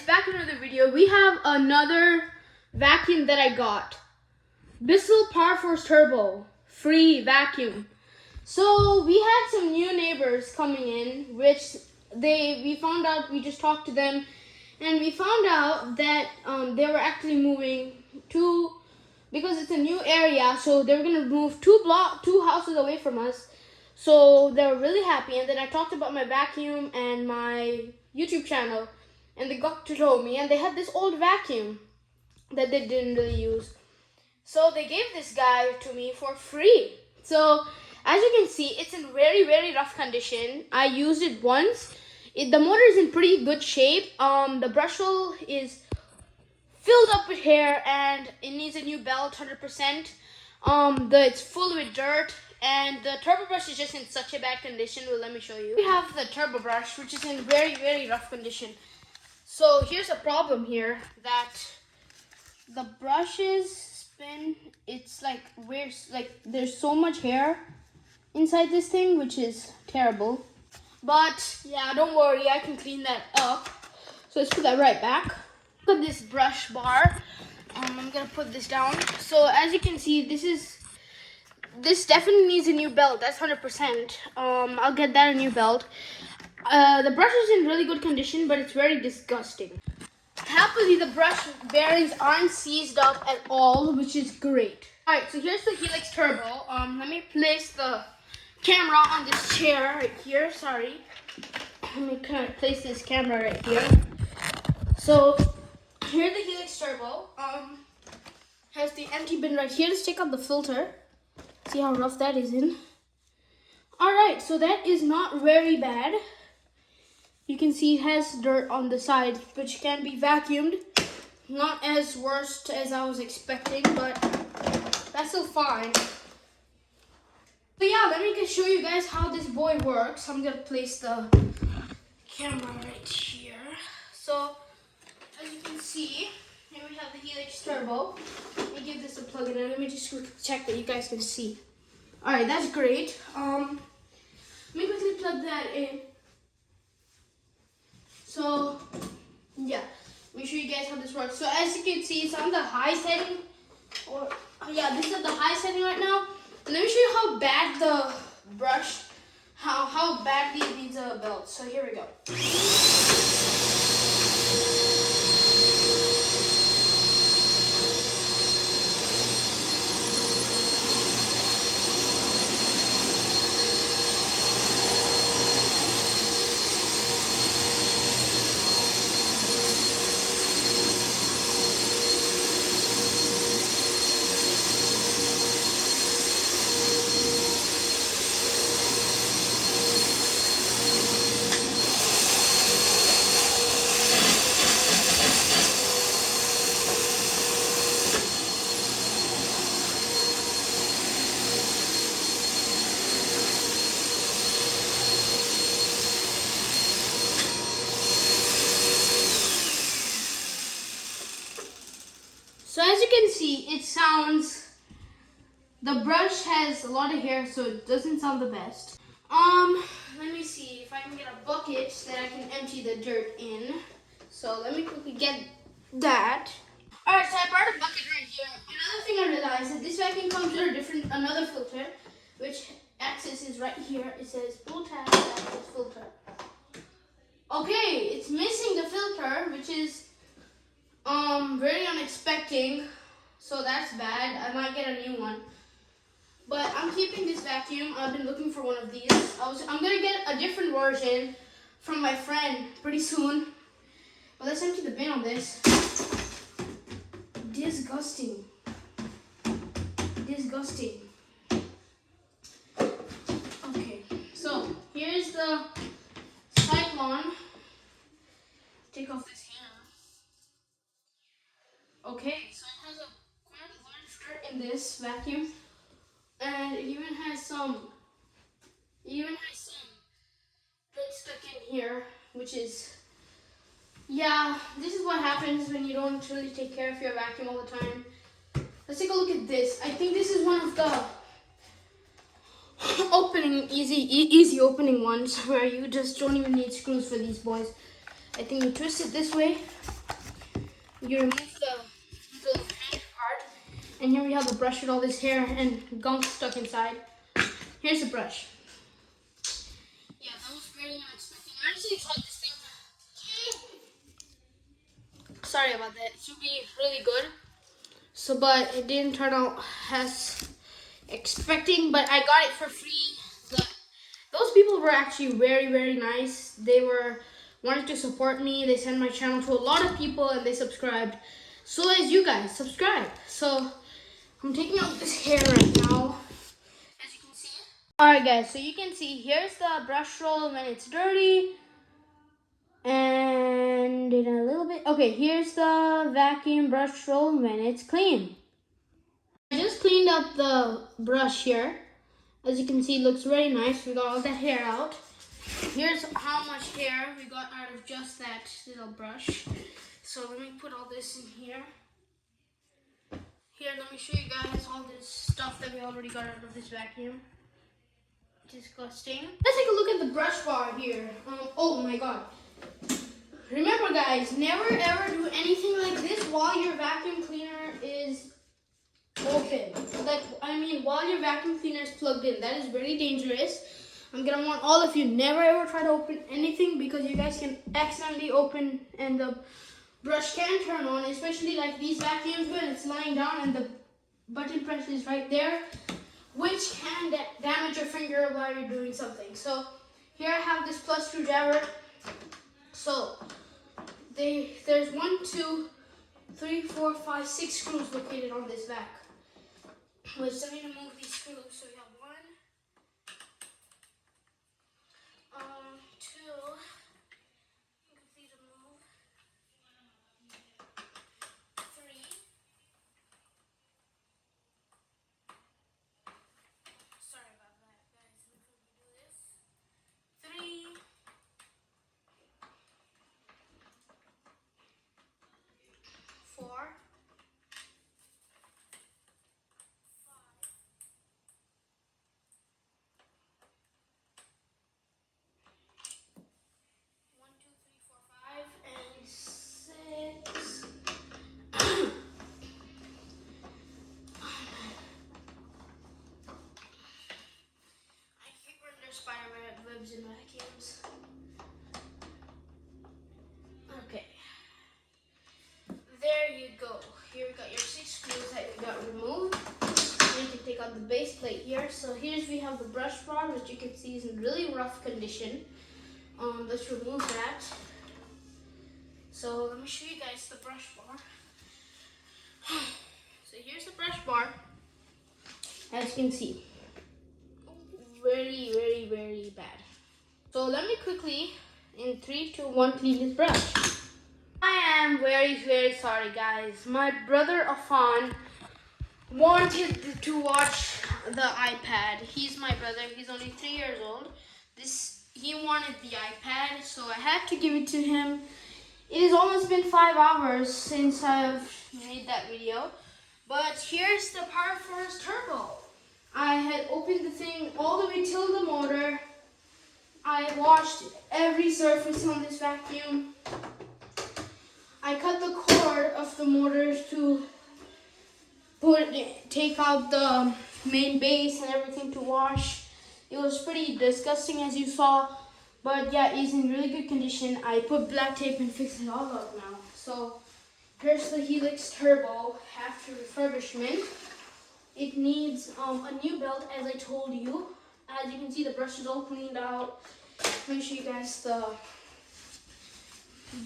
back in another video. We have another vacuum that I got. Bissell powerforce turbo free vacuum. So we had some new neighbors coming in, which we found out, we just talked to them, and we found out that they were actually moving because it's a new area, so they were gonna move two houses away from us. So they were really happy, and then I talked about my vacuum and my YouTube channel, and they got to know me, and they had this old vacuum that they didn't really use. So they gave this guy to me for free. So as you can see, it's in very, very rough condition. I used it once. The motor is in pretty good shape. The brush hole is filled up with hair and it needs a new belt, 100%. It's full with dirt, and the turbo brush is just in such a bad condition. Well, let me show you. We have the turbo brush, which is in very, very rough condition. So here's a problem here, that the brushes spin. It's like there's so much hair inside this thing, which is terrible. But yeah, don't worry, I can clean that up. So let's put that right back. Look at this brush bar. I'm gonna put this down. So as you can see, this definitely needs a new belt. That's 100%. I'll get that a new belt. The brush is in really good condition, but it's very disgusting. Happily, the brush bearings aren't seized up at all, which is great. Alright, so here's the Helix Turbo. Let me place the camera on this chair right here. Sorry. Let me kind of place this camera right here. So here's the Helix Turbo. Has the empty bin right here. Let's take out the filter. See how rough that is in. Alright, so that is not very bad. You can see it has dirt on the side, which can be vacuumed. Not as worst as I was expecting, but that's still fine. But yeah, let me just show you guys how this boy works. I'm gonna place the camera right here. So as you can see, here we have the Helix Turbo. Let me give this a plug in, and let me just check that you guys can see. Alright, that's great. Let me quickly plug that in. So yeah, let me show you guys how this works. So as you can see, it's on the high setting. This is at the high setting right now. And let me show you how bad the brush, how badly it needs a belt. So here we go. So as you can see, the brush has a lot of hair, so it doesn't sound the best. Let me see if I can get a bucket that I can empty the dirt in. So let me quickly get that. Alright, so I brought a bucket right here. Another thing I realized is this vacuum comes with another filter, which access is right here. It says pull tab access filter. Okay, it's missing the filter, which is very unexpected, so that's bad. I might get a new one, but I'm keeping this vacuum. I've been looking for one of these. I'm gonna get a different version from my friend pretty soon. But let's empty the bin on this. Disgusting. Okay, so here's the cyclone. Take off this hair. Okay, so it has quite a large dirt in this vacuum, and it even has some dirt stuck in here, which is, yeah, this is what happens when you don't really take care of your vacuum all the time. Let's take a look at this. I think this is one of the easy opening ones where you just don't even need screws for these boys. I think you twist it this way. You remove the little hand part. And here we have the brush with all this hair and gunk stuck inside. Here's the brush. Yeah, that was very unexpected. I actually thought this thing... Sorry about that. It should be really good. So, but it didn't turn out as expecting, but I got it for free. Those people were actually very, very nice. They wanted to support me. They sent my channel to a lot of people and they subscribed. So as you guys, subscribe. So I'm taking out this hair right now, as you can see. Alright guys, so you can see here's the brush roll when it's dirty. And in a little bit. Okay, here's the vacuum brush roll when it's clean. I just cleaned up the brush here. As you can see, it looks very nice. We got all that hair out. Here's how much hair we got out of just that little brush. So let me put all this in here. Here, let me show you guys all this stuff that we already got out of this vacuum. Disgusting. Let's take a look at the brush bar here. Oh my god. Remember guys, never ever do anything like this while your vacuum cleaner is open. While your vacuum cleaner is plugged in. That is very dangerous. I'm gonna want all of you never ever try to open anything because you guys can accidentally open and the brush can turn on, especially like these vacuums when it's lying down and the button press is right there, which can damage your finger while you're doing something. So here I have this plus screwdriver. So there's 1, 2, 3, 4, 5, 6 screws located on this vac. Which let me remove these screws. So we have 1, 2. You can see the move. 3. Sorry about that, guys. Before we do this, 3. 4. 1, 2, 3, 4, 5, and 6. I hate when there's spider webs in vacuums. Okay. There you go. Here we got your 6 screws that we got removed. You can take out the base plate here. So we have the brush bar, which you can see is in really rough condition. Let's remove that. So let me show you guys the brush bar. So here's the brush bar. As you can see, very, very, very bad. So let me quickly, in 3, 2, 1, clean this brush. I am very, very sorry, guys. My brother Afan wanted to watch the iPad. He's my brother. He's only 3 years old. He wanted the iPad, so I had to give it to him. It has almost been 5 hours since I've made that video. But here's the powerforce turbo. I had opened the thing all the way till the motor. I washed every surface on this vacuum. I cut the cord of the motors to take out the main base and everything to wash. It was pretty disgusting as you saw, but yeah, it's in really good condition. I put black tape and fixed it all up now. So here's the Helix Turbo after refurbishment. It needs a new belt, as I told you. As you can see, the brush is all cleaned out. Let me show you guys the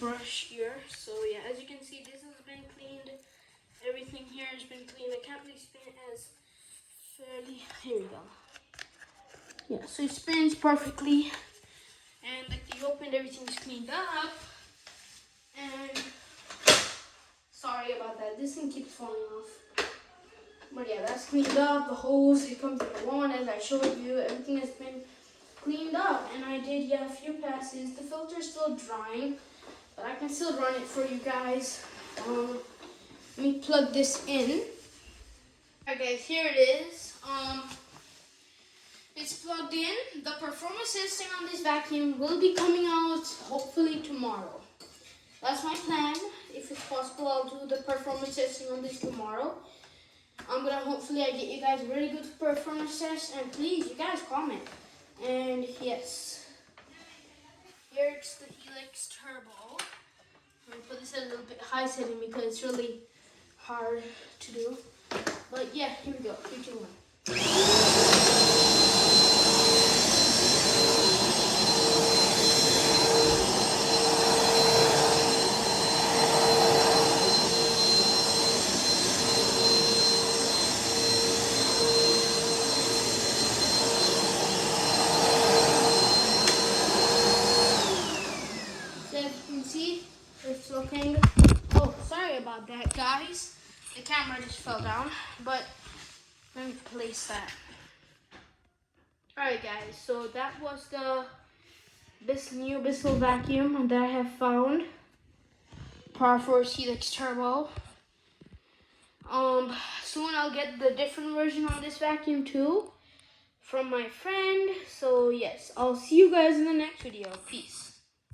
brush here. So yeah, as you can see, this has been cleaned. Everything here has been cleaned. I can't really spin it as fairly. Here we go. Yeah, so it spins perfectly. And like you opened, everything's cleaned up. And sorry about that. This thing keeps falling off. But yeah, that's cleaned up. The hose, it comes with the one, as I showed you. Everything has been cleaned up. And I did, yeah, a few passes. The filter's still drying, but I can still run it for you guys. Let me plug this in. Alright guys, here it is. It's plugged in. The performance testing on this vacuum will be coming out hopefully tomorrow. that's my plan. If it's possible, I'll do the performance testing on this tomorrow. I'm gonna hopefully I get you guys really good performance tests, and please, you guys comment. And yes, here it's the Helix Turbo. I'm gonna put this at a little bit high setting because it's really hard to do. But yeah, here we go. 3, 2, 1. So as you can see, it's looking. Oh, sorry about that, guys. The camera just fell down, but let me place that. Alright guys, so that was this new Bissell vacuum that I have found. Powerforce Helix Turbo. Soon I'll get the different version on this vacuum too from my friend. So yes, I'll see you guys in the next video. Peace.